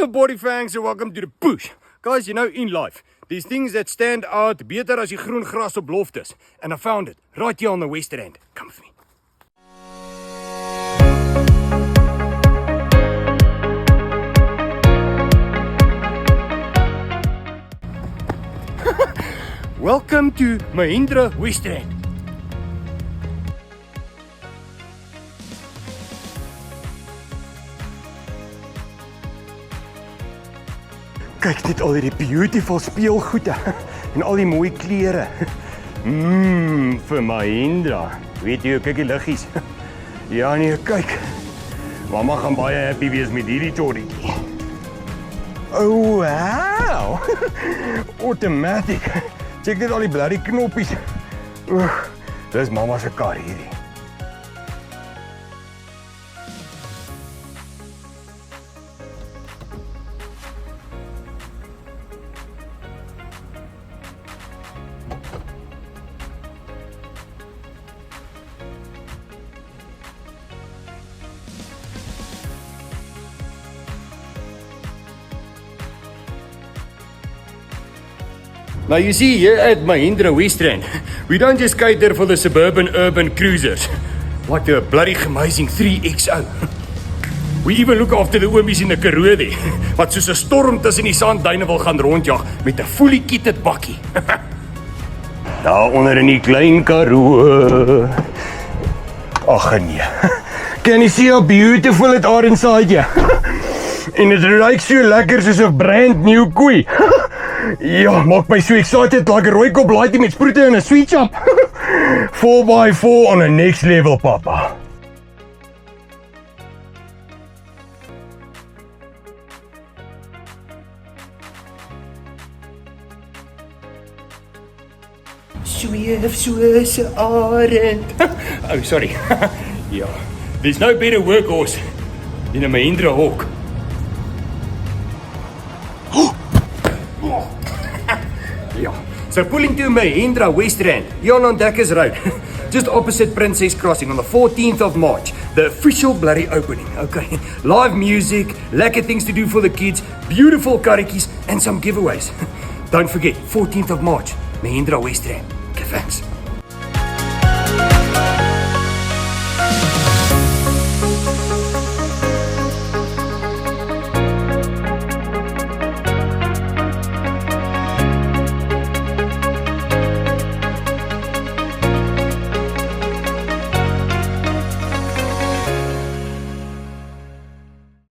Hello, body fangs, and welcome to the bush. Guys, you know, in life, there's things that stand out beter as die groen gras op loftes. And I found it right here on the Western End. Come with me. Welcome to Mahindra Western End. Kyk net al hierdie beautiful speelgoede en al die mooi klere. Vir Mahindra. Weet jy, kyk die liggies. Ja nee, kyk. Mamma gaan baie happy wees met hierdie chorrietjie. Oh wow. Automatic. Check net al die bloody knoppies. Dis mamma se kar hierdie. Now you see, here at Mahindra Western End, we don't just cater for the suburban urban cruisers, like the bloody amazing 3XO. We even look after the oomies in the Karoo there, wat soos 'n storm tussen die sandduine wil gaan rondjag met 'n fully kitted bakkie. Daar onder in die klein Karoo. Ag nee. Can you see how beautiful it are inside here? En dit ruik so lekker soos 'n brand new koei. Ja, maak my so excited like 'n rooi kop laaitie met sproete en 'n sweet chop. 4x4 on a next level, papa. Sweef soos 'n arend. Oh, sorry. Ja, there's no better workhorse than a Mahindra Hawk. Ja, so pulling to Mahindra Western End, here on Deckers Road, just opposite Princess Crossing on the 14th of March, the official bloody opening, okay? Live music, lekker things to do for the kids, beautiful karretjies, and some giveaways. Don't forget, 14th of March, Mahindra Western End. Okay, thanks.